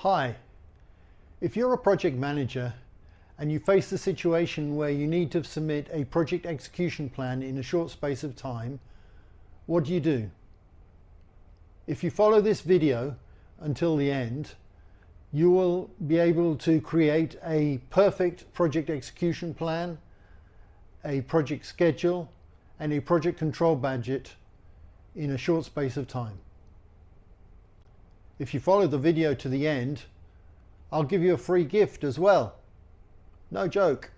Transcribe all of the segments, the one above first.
Hi, if you're a project manager and you face the situation where you need to submit a project execution plan in a short space of time, what do? If you follow this video until the end, you will be able to create a perfect project execution plan, a project schedule, and a project control budget in a short space of time. If you follow the video to the end, I'll give you a free gift as well. No joke.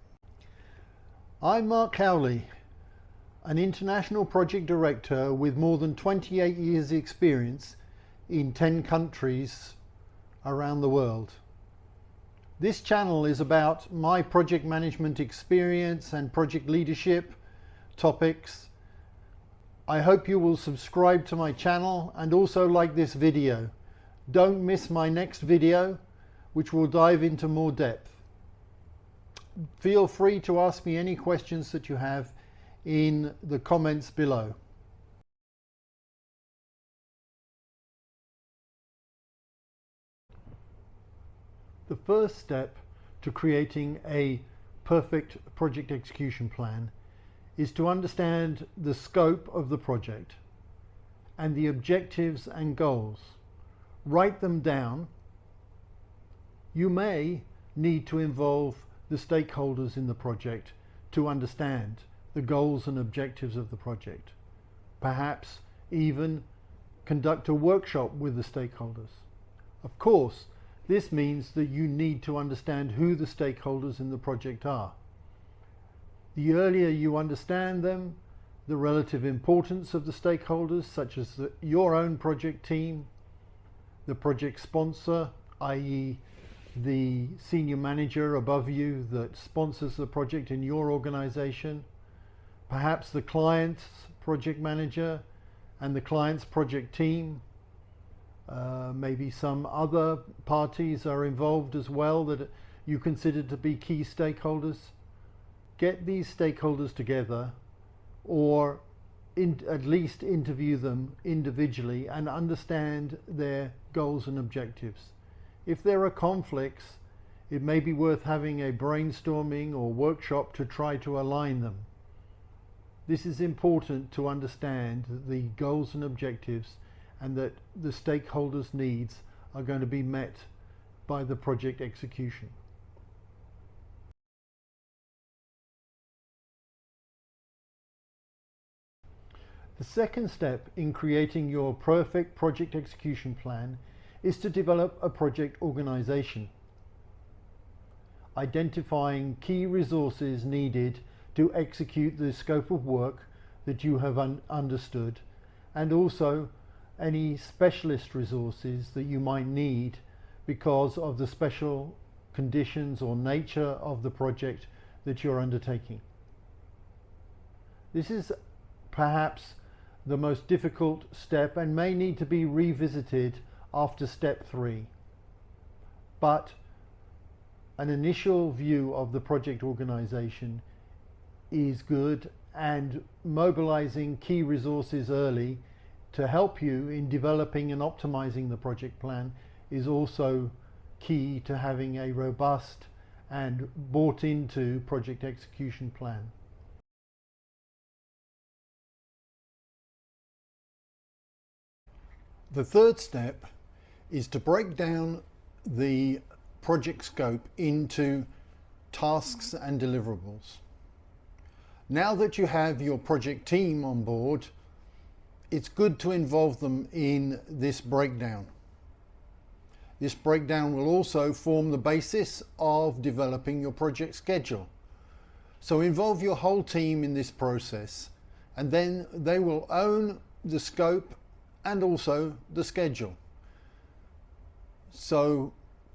I'm Mark Cowley, an international project director with more than 28 years experience in 10 countries around the world. This channel is about my project management experience and project leadership topics. I hope you will subscribe to my channel and also like this video. Don't miss my next video, which will dive into more depth. Feel free to ask me any questions that you have in the comments below. The first step to creating a perfect project execution plan is to understand the scope of the project and the objectives and goals. Write them down. You may need to involve the stakeholders in the project to understand the goals and objectives of the project. Perhaps even conduct a workshop with the stakeholders. Of course, this means that you need to understand who the stakeholders in the project are. The earlier you understand them, the relative importance of the stakeholders, such as your own project team, the project sponsor, i.e. the senior manager above you that sponsors the project in your organization, perhaps the client's project manager and the client's project team. Maybe some other parties are involved as well that you consider to be key stakeholders. Get these stakeholders together, or at least interview them individually and understand their goals and objectives. If there are conflicts, it may be worth having a brainstorming or workshop to try to align them. This is important to understand the goals and objectives and that the stakeholders' needs are going to be met by the project execution. The second step in creating your perfect project execution plan is to develop a project organization, identifying key resources needed to execute the scope of work that you have understood, and also any specialist resources that you might need because of the special conditions or nature of the project that you're undertaking. This is perhaps the most difficult step and may need to be revisited after step 3. But an initial view of the project organization is good, and mobilizing key resources early to help you in developing and optimizing the project plan is also key to having a robust and bought into project execution plan. The third step is to break down the project scope into tasks and deliverables. Now that you have your project team on board, it's good to involve them in this breakdown. This breakdown will also form the basis of developing your project schedule. So involve your whole team in this process, and then they will own the scope and also the schedule. So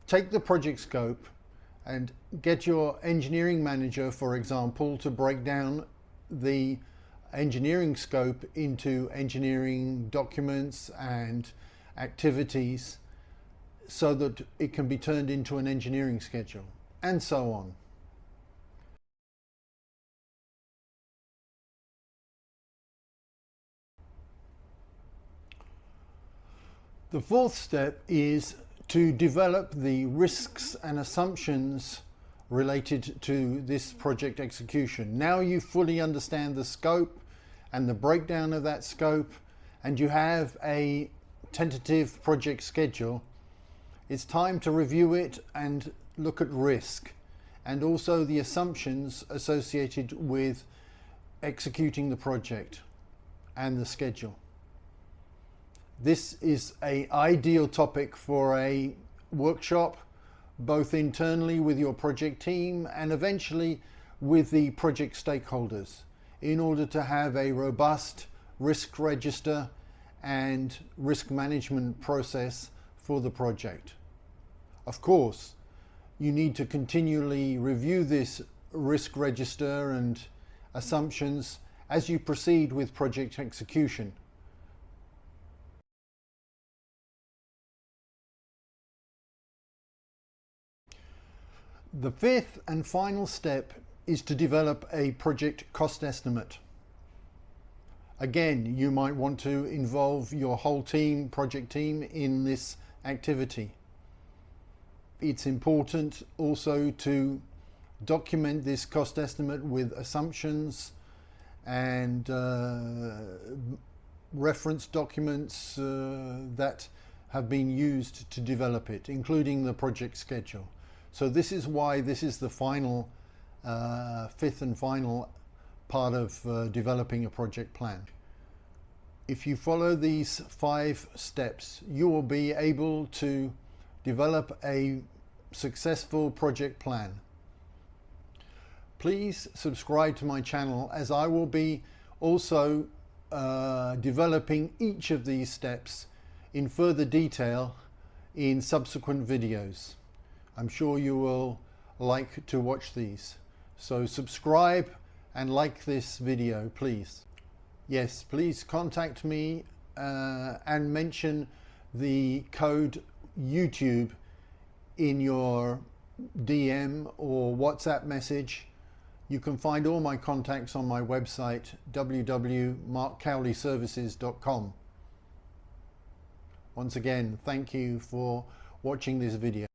take the project scope and get your engineering manager, for example, to break down the engineering scope into engineering documents and activities so that it can be turned into an engineering schedule, and so on. The fourth step is to develop the risks and assumptions related to this project execution. Now you fully understand the scope and the breakdown of that scope, and you have a tentative project schedule. It's time to review it and look at risk and also the assumptions associated with executing the project and the schedule. This is an ideal topic for a workshop, both internally with your project team and eventually with the project stakeholders, in order to have a robust risk register and risk management process for the project. Of course, you need to continually review this risk register and assumptions as you proceed with project execution. The fifth and final step is to develop a project cost estimate. Again, you might want to involve your whole team, project team, in this activity. It's important also to document this cost estimate with assumptions and reference documents that have been used to develop it, including the project schedule. So this is why this is the final, fifth and final part of developing a project plan. If you follow these 5 steps, you will be able to develop a successful project plan. Please subscribe to my channel, as I will be also developing each of these steps in further detail in subsequent videos. I'm sure you will like to watch these. So subscribe and like this video, please. Yes, please contact me and mention the code YouTube in your DM or WhatsApp message. You can find all my contacts on my website, www.markcowleyservices.com. Once again, thank you for watching this video.